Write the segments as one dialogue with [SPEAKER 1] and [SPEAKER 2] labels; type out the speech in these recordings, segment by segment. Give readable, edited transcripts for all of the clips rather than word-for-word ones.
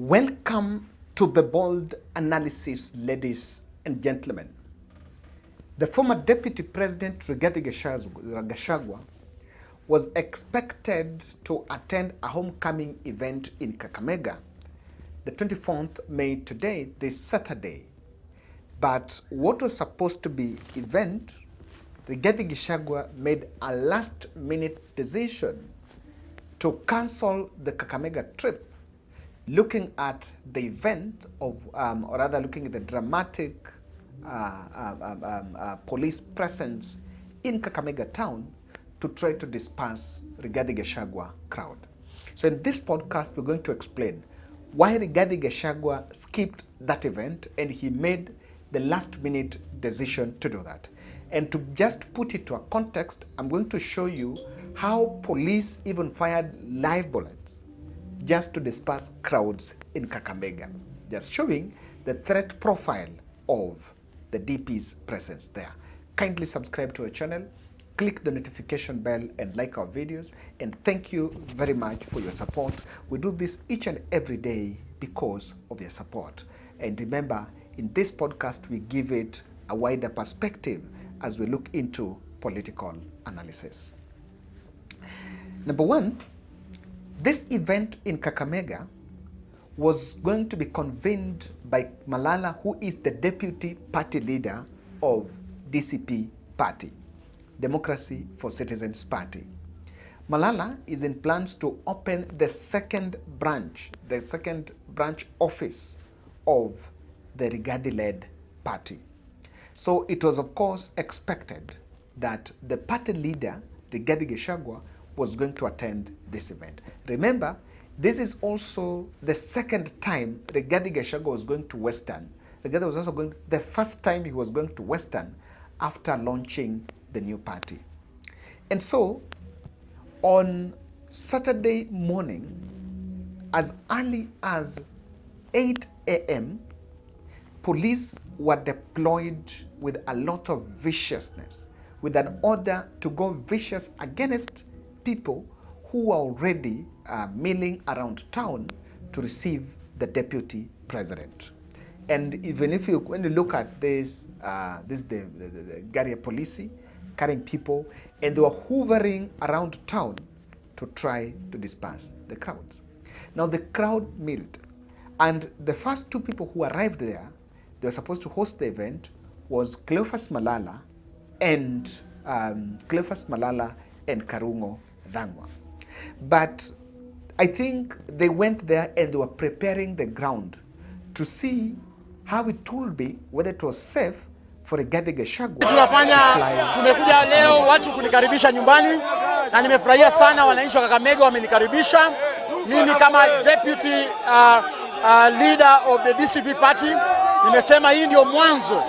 [SPEAKER 1] Welcome to the bold analysis, ladies and gentlemen. The former Deputy President Rigathi Gashagua was expected to attend a homecoming event in Kakamega, the 24th May today, this Saturday. But what was supposed to be event, Rigathi Gashagua made a last-minute decision to cancel the Kakamega trip, looking at the event of, or rather looking at the dramatic police presence in Kakamega town to try to disperse Rigathi Gashagua crowd. So in this podcast, we're going to explain why Rigathi Gashagua skipped that event and he made the last minute decision to do that. And to just put it to a context, I'm going to show you how police even fired live bullets just to disperse crowds in Kakamega, just showing the threat profile of the DP's presence there. Kindly subscribe to our channel, click the notification bell and like our videos, and thank you very much for your support. We do this each and every day because of your support. And remember, in this podcast, we give it a wider perspective as we look into political analysis. Number one, this event in Kakamega was going to be convened by Malala, who is the deputy party leader of DCP party, Democracy for Citizens Party. Malala is in plans to open the second branch office of the Rigathi-led party. So it was, of course, expected that the party leader, Rigathi Gashagua, was going to attend this event. Remember, this is also the second time Rigathi Gashagua was going to Western. Rigathi was also going, the first time he was going to Western after launching the new party. And so, on Saturday morning, as early as 8 a.m., police were deployed with a lot of viciousness, with an order to go vicious against people who are already milling around town to receive the deputy president. And even if you, when you look at this, the Garya police carrying people, and they were hovering around town to try to disperse the crowds. Now the crowd milled, and the first two people who arrived there, they were supposed to host the event, was Cleophas Malala and Karungo Dhangwa. But I think they went there and they were preparing the ground to see how it would be, whether it was safe for Rigathi Gashagua.
[SPEAKER 2] Tumekuja leo watu kunikaribisha nyumbani na nimefurahia sana, wananchi wa Kakamega wamenikaribisha. Mimi kama deputy leader of the DCP party nimesema hii ndio mwanzo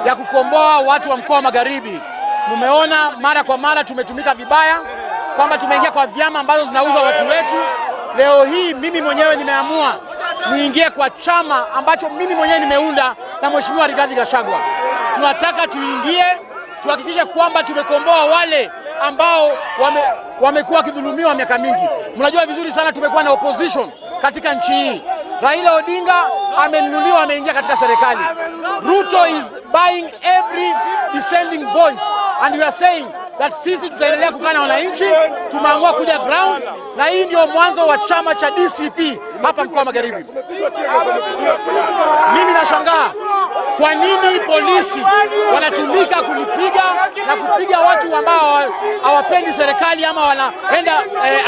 [SPEAKER 2] ya kukomboa watu wa mkoa wa Magharibi. Mumeona mara kwa mara tumetumika vibaya, kwamba tumeingia kwa vyama ambazo zinauza watu wetu. Leo hii mimi mwenyewe nimeamua niingie kwa chama ambacho mimi mwenyewe nimeunda na Mheshimiwa Rigathi Gashagua. Tunataka tuingie, tuhakikishe kwamba tumekomboa wale ambao wamekuwa kidhulumiwa miaka mingi. Mnajua vizuri sana tumekuwa na opposition katika nchi hii. Raila Odinga amenunuliwa, ameingia katika serikali. Ruto is buying every dissenting voice, and we are saying that sisi tutaendelea kukaa na wananchi, tumeamua kuja ground, na hii ndio mwanzo wa chama cha DCP hapa mkoa wa Magharibi. Mimi nashangaa kwa nini polisi wanatumika kunipiga na kupiga watu ambao hawapendi serikali ama wanaenda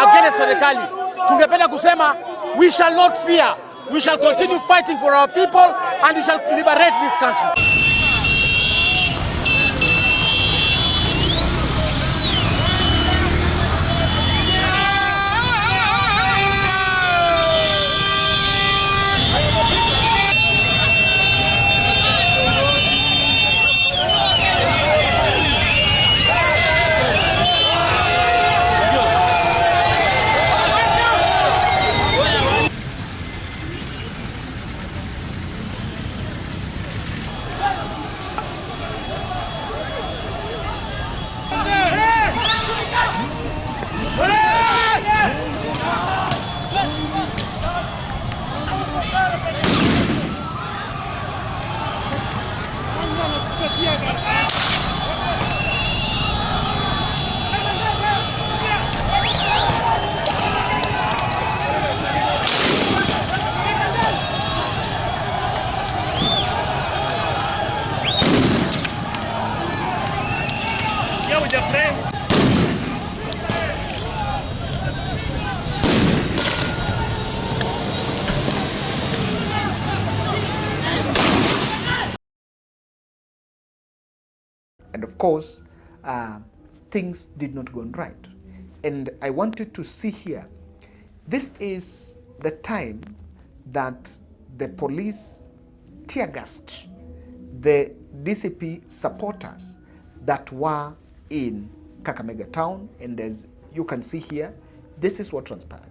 [SPEAKER 2] against serikali. Tungependa kusema we shall not fear. We shall continue fighting for our people, and we shall liberate this country.
[SPEAKER 1] And of course, things did not go right. And I want you to see here, this is the time that the police tear gassed the DCP supporters that were in Kakamega town. And as you can see here, this is what transpired.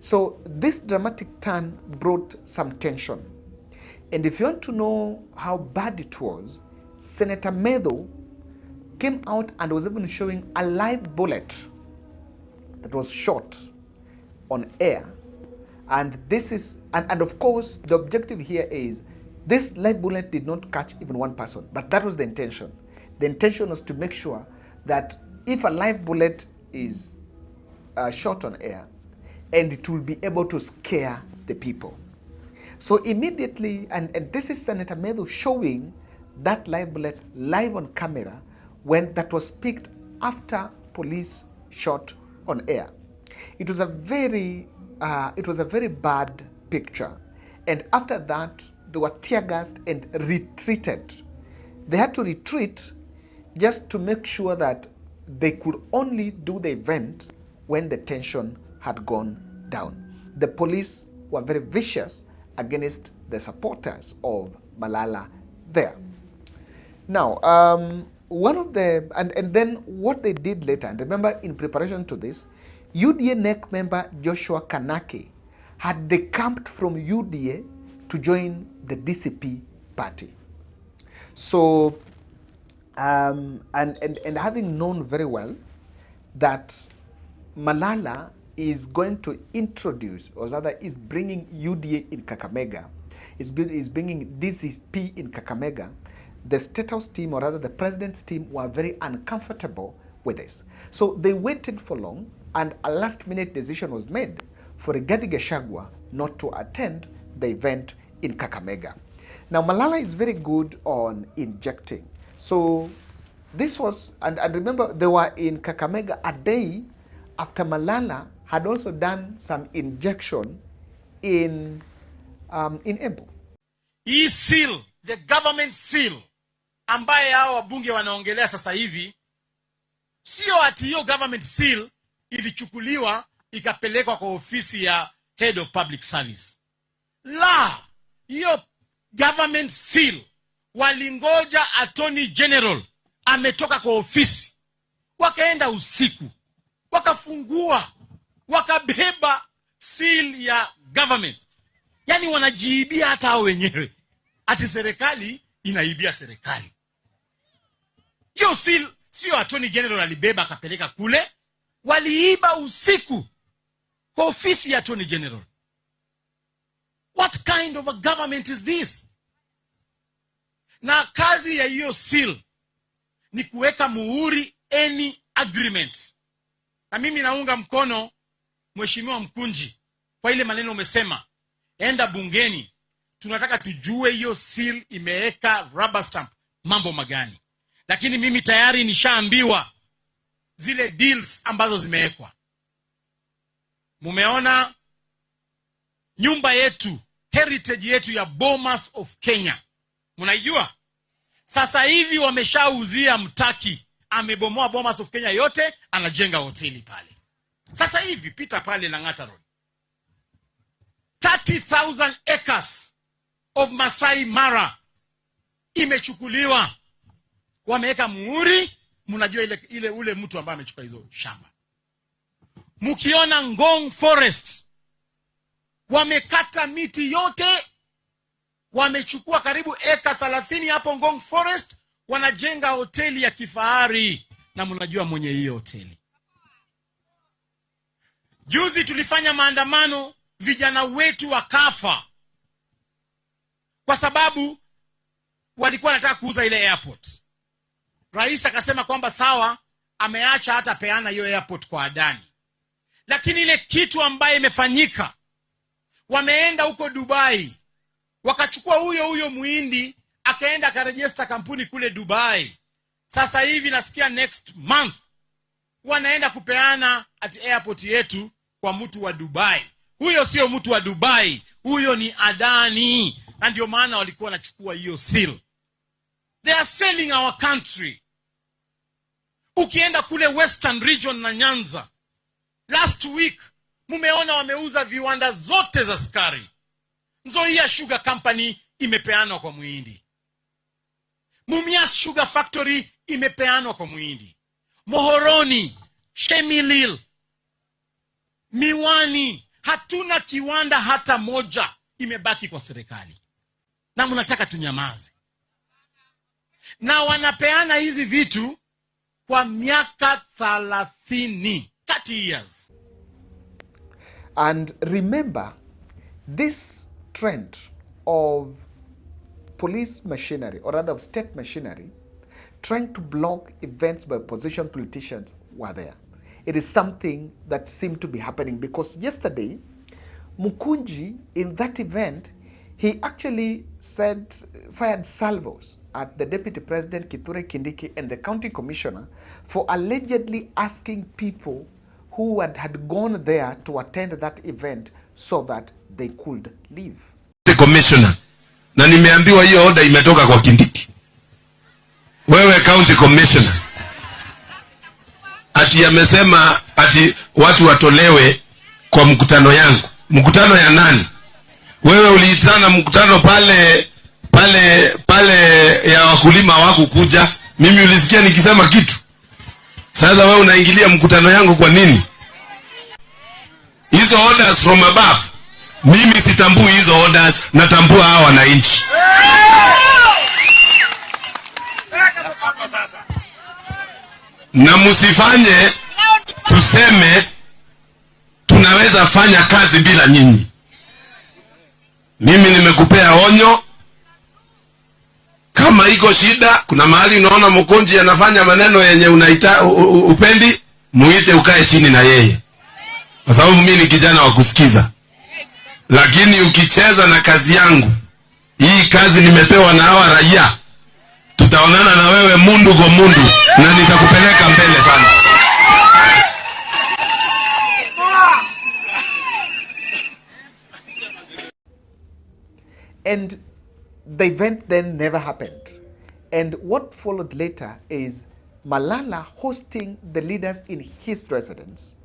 [SPEAKER 1] So this dramatic turn brought some tension. And if you want to know how bad it was, Senator Methu came out and was even showing a live bullet that was shot on air. And this is, and of course, the objective here is this live bullet did not catch even one person, but that was the intention. The intention was to make sure that if a live bullet is shot on air, and it will be able to scare the people. So immediately, and this is Senator Methu showing that live bullet live on camera when that was picked after police shot on air. It was a very bad picture. And after that, they were tear gassed and retreated. They had to retreat just to make sure that they could only do the event when the tension had gone down. The police were very vicious against the supporters of Malala there. Now, one of the, and then what they did later, and remember in preparation to this, UDA NEC member Joshua Kanake had decamped from UDA to join the DCP party. So, and having known very well that Malala is going to introduce, or rather is bringing UDA in Kakamega, is bringing DCP in Kakamega, the State House team, or rather the President's team, were very uncomfortable with this. So they waited for long, and a last-minute decision was made for Rigathi Gashagua not to attend the event in Kakamega. Now, Malala is very good on injecting. So this was, and remember, they were in Kakamega a day after Malala had also done some injection in Embu.
[SPEAKER 2] Hii seal, the government seal, ambaye hao wabunge wanaongelea sasa hivi, sio ati hiyo government seal ilichukuliwa ikapelekwa kwa ofisi ya Head of Public Service. La, hiyo government seal walingoja Attorney General ametoka kwa ofisi, wakaenda usiku, wakafungua, wakabeba seal ya government. Yani wanajiibia hata hao wenyewe. Ati serikali inaibia serikali. Hiyo seal sio Attorney General alibeba akapeleka kule, waliiba usiku kwa ofisi ya Attorney General. What kind of a government is this? Na kazi ya hiyo seal ni kuweka muhuri any agreement. Na mimi naunga mkono Mheshimiwa Mkunji kwa ile maneno umesema, enda bungeni, tunataka tujue hiyo seal imeweka rubber stamp mambo magani. Lakini mimi tayari nishaambiwa zile deals ambazo zimewekwa. Mumeona nyumba yetu, heritage yetu ya Bomas of Kenya, munaijua? Sasa hivi wameshauzia Mtaki, amebomoa Bomas of Kenya yote, anajenga hoteli pale. Sasa hivi pita pale Lang'ata Road, 30,000 acres of Masai Mara imechukuliwa. Wameweka muhuri, mnajua ile ule mtu ambaye amechukua hizo shamba. Mkiona Ngong Forest, wamekata miti yote, wamechukua karibu eka 30 hapo Ngong Forest, wanajenga hoteli ya kifahari, na mnajua mwenye hiyo hoteli. Juzi tulifanya maandamano, vijana wetu wakafa kwa sababu walikuwa wanataka kuuza ile airport. Rais akasema kwamba sawa, ameacha hata peana hiyo airport kwa Adani. Lakini ile kitu ambaye imefanyika, wameenda huko Dubai, wakachukua huyo Muhindi, akaenda akarejista kampuni kule Dubai. Sasa hivi nasikia next month wanaenda kupeana at airport yetu kwa mtu wa Dubai. Huyo sio mtu wa Dubai, huyo ni Adani. Na ndio maana walikuwa wanachukua hiyo seal.
[SPEAKER 3] They are selling our country. Ukienda kule Western Region na Nyanza, last week mumeona wameuza viwanda zote za sukari. Nzoia Sugar Company imepeanwa kwa Muhindi. Mumias Sugar Factory imepeanwa kwa Muhindi. Mohoroni, Shemilil, Miwani, hatuna kiwanda hata moja, imebaki kwa serikali. Na mnataka tunyamaze. Na wanapeana hizi vitu kwa miaka 30 years.
[SPEAKER 1] And remember, this trend of police machinery, or rather of state machinery, trying to block events by opposition politicians were there. It is something that seemed to be happening because yesterday, Mukunji, in that event, he actually fired salvos at the Deputy President Kithure Kindiki and the County Commissioner for allegedly asking people who had gone there to attend that event so that they could leave.
[SPEAKER 4] The Commissioner, na nimeambiwa hiyo order imetoka kwa Kindiki. Wewe County Commissioner, ati amesema ati watu watolewe kwa mkutano yangu. Mkutano ya nani? Wewe uliitana mkutano pale ya wakulima wako kuja. Mimi ulisikia nikisema kitu? Sasa wewe unaingilia mkutano yangu kwa nini? Hizo orders from above, mimi sitambui hizo orders, natambua hao wananchi. Na msifanye tuseme tunaweza fanya kazi bila nyinyi. Mimi nimekupea onyo. Kama iko shida, kuna mahali unaona Mkonji anafanya maneno yenye upendi, muite ukae chini na yeye. Kwa sababu mimi ni kijana wa kusikiza. Lakini ukicheza na kazi yangu, hii kazi nimepewa na hawa raia, tutaonana na wewe mundu kwa mundu na nitakupeleka mbele sana.
[SPEAKER 1] And the event then never happened. And what followed later is Malala hosting the leaders in his residence.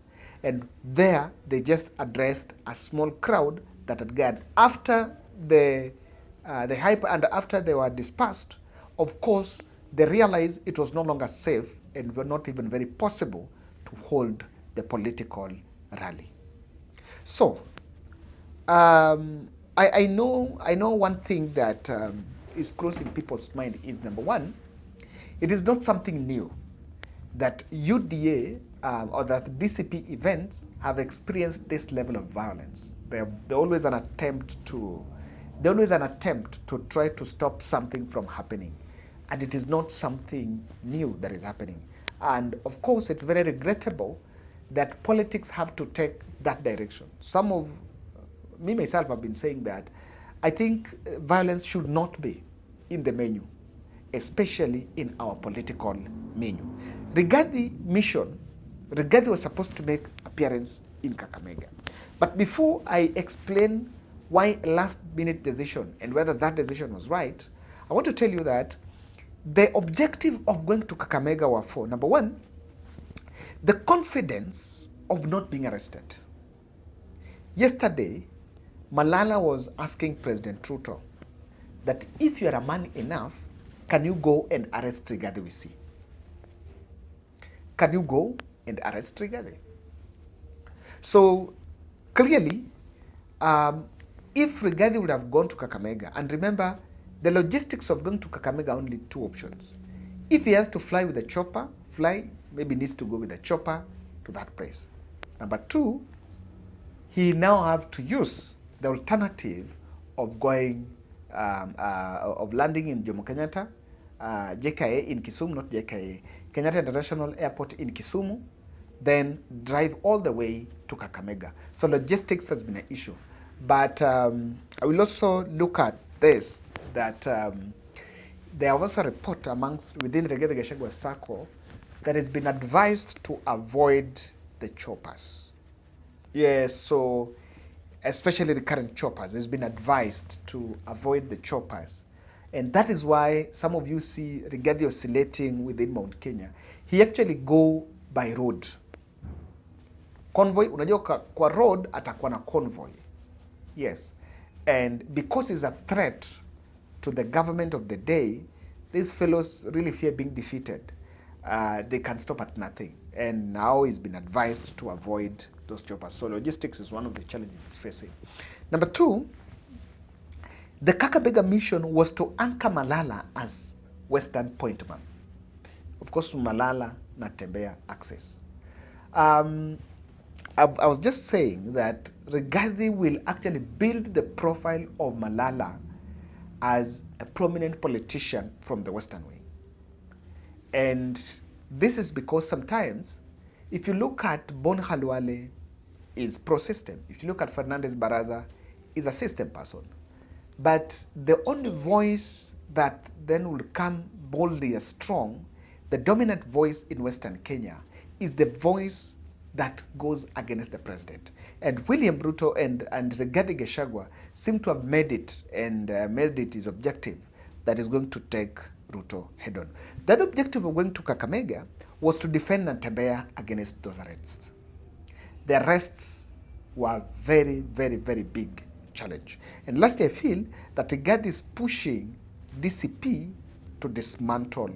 [SPEAKER 1] And there they just addressed a small crowd that had gathered. After the hype and after they were dispersed, of course, they realized it was no longer safe and were not even very possible to hold the political rally. So, I know one thing that is crossing people's mind is, number one, it is not something new that UDA or that DCP events have experienced this level of violence. They're always an attempt to try to stop something from happening, and it is not something new that is happening. And of course, it's very regrettable that politics have to take that direction. Some of me myself have been saying that I think violence should not be in the menu, especially in our political menu. Rigathi was supposed to make appearance in Kakamega. But before I explain why a last-minute decision and whether that decision was right, I want to tell you that the objective of going to Kakamega were four. Number one, the confidence of not being arrested. Yesterday, Malala was asking President Ruto that if you are a man enough, can you go and arrest Rigathi Wisi? Can you go and arrest Rigathi? So clearly, if Rigathi would have gone to Kakamega, and remember, the logistics of going to Kakamega are only two options. If he has to fly with a chopper, maybe needs to go with a chopper to that place. Number two, he now have to use the alternative of going, of landing in Jomo Kenyatta, JKA in Kisumu, not JKA, Kenyatta International Airport in Kisumu, then drive all the way to Kakamega. So logistics has been an issue. But I will also look at this, that there was a report within Rigathi Gashagua circle that has been advised to avoid the choppers. Yes, so especially the current choppers, has been advised to avoid the choppers. And that is why some of you see Rigathi oscillating within Mount Kenya. He actually go by road. Convoy, unajua kwa road atakuwa na convoy. Yes. And because he's a threat to the government of the day, these fellows really fear being defeated. They can stop at nothing. And now he's been advised to avoid those choppers. So logistics is one of the challenges he's facing. Number two, the Kakamega mission was to anchor Malala as Western point man. Of course, Malala Natembea access. I was just saying that Rigathi will actually build the profile of Malala as a prominent politician from the Western wing. And this is because sometimes, if you look at Bon Khalwale, is pro-system. If you look at Fernandez Baraza, is a system person. But the only voice that then will come boldly as strong, the dominant voice in Western Kenya, is the voice that goes against the president. And William Ruto and Rigathi Gashagua seem to have made it and made it his objective that is going to take Ruto head on. The other objective of going to Kakamega was to defend Natembea against those arrests. The arrests were very, very, very big challenge. And lastly, I feel that Rigathi is pushing DCP to dismantle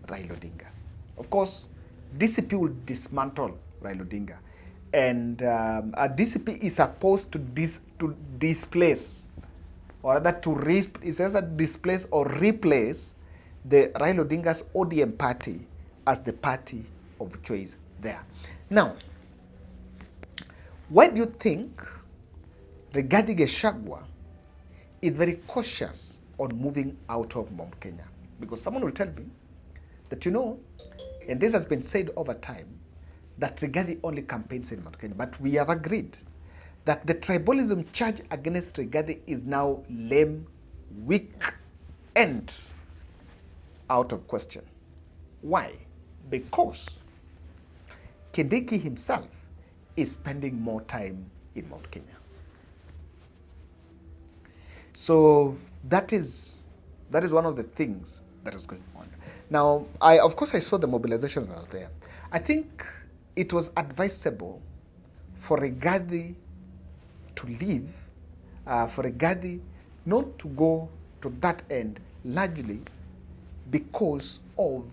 [SPEAKER 1] Raila Odinga. Of course, DCP will dismantle Raila Odinga. And a DCP is supposed to displace, or rather it says that displace or replace the Raila Odinga's ODM party as the party of choice there. Now, why do you think Rigathi Gashagua is very cautious on moving out of Mount Kenya? Because someone will tell me that, and this has been said over time, that Rigathi only campaigns in Mount Kenya. But we have agreed that the tribalism charge against Rigathi is now lame, weak, and out of question. Why? Because Kindiki himself is spending more time in Mount Kenya. So that is one of the things that is going on. Now, of course I saw the mobilizations out there. I think it was advisable for Rigathi to leave, for Rigathi not to go to that end, largely because of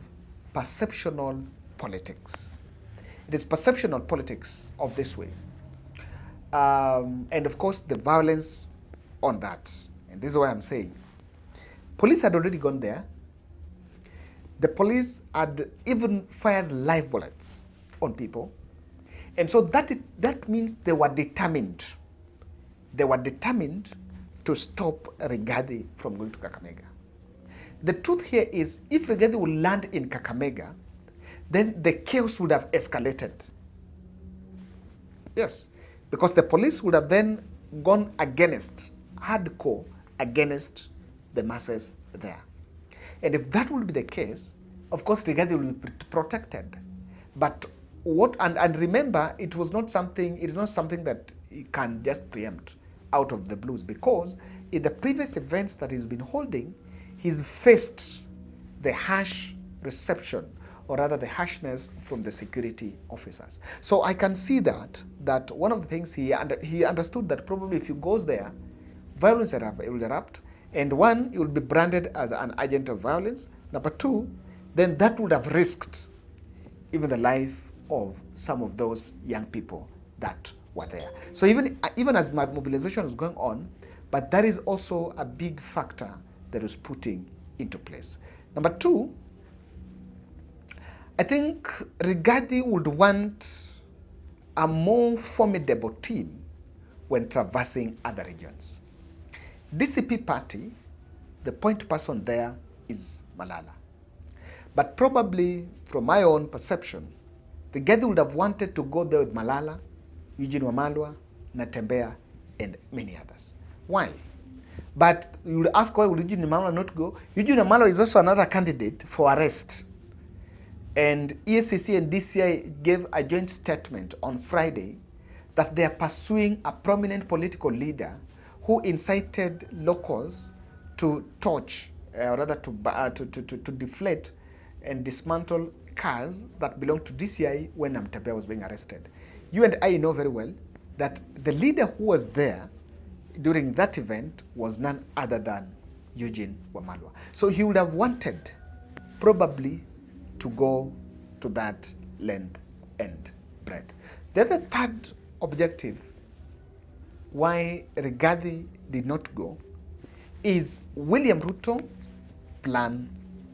[SPEAKER 1] perceptional politics. It is perceptional politics of this way. And of course, the violence on that. And this is why I'm saying. Police had already gone there. The police had even fired live bullets on people. And so that means they were determined. They were determined to stop Rigathi from going to Kakamega. The truth here is, if Rigathi would land in Kakamega, then the chaos would have escalated. Yes, because the police would have then gone against, hardcore against the masses there. And if that would be the case, of course, Rigathi will be protected. But and remember, it is not something that he can just preempt out of the blues, because in the previous events that he's been holding, he's faced the harsh reception, or rather the harshness from the security officers. So I can see that one of the things he understood that probably if he goes there, violence will erupt, and one, he will be branded as an agent of violence. Number two, then that would have risked even the life of some of those young people that were there. So even as my mobilization is going on, but that is also a big factor that is putting into place. Number two, I think Rigathi would want a more formidable team when traversing other regions. DCP party, the point person there is Malala. But probably, from my own perception, Rigathi would have wanted to go there with Malala, Eugene Wamalwa, Natembea, and many others. Why? But you would ask, why would Eugene Wamalwa not go? Eugene Wamalwa is also another candidate for arrest. And EACC and DCI gave a joint statement on Friday that they are pursuing a prominent political leader who incited locals to torch or rather to deflate and dismantle cars that belonged to DCI when Namutebi was being arrested. You and I know very well that the leader who was there during that event was none other than Eugene Wamalwa. So he would have wanted probably to go to that length and breadth. The other third objective why Rigathi did not go is William Ruto plan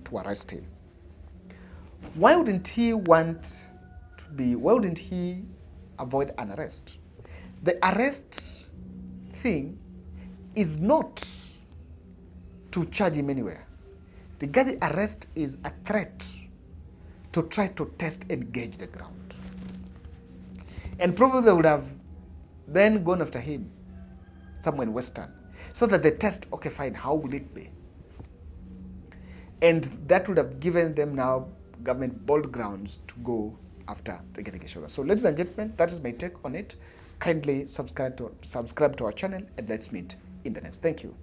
[SPEAKER 1] to arrest him. Why wouldn't he avoid an arrest? The arrest thing is not to charge him anywhere. The Rigathi arrest is a threat to try to test and gauge the ground. And probably they would have then gone after him somewhere in Western, so that they test, okay, fine, how will it be? And that would have given them now government bold grounds to go after Rigathi Gashagua. So ladies and gentlemen, that is my take on it. Kindly subscribe to our channel, and let's meet in the next. Thank you.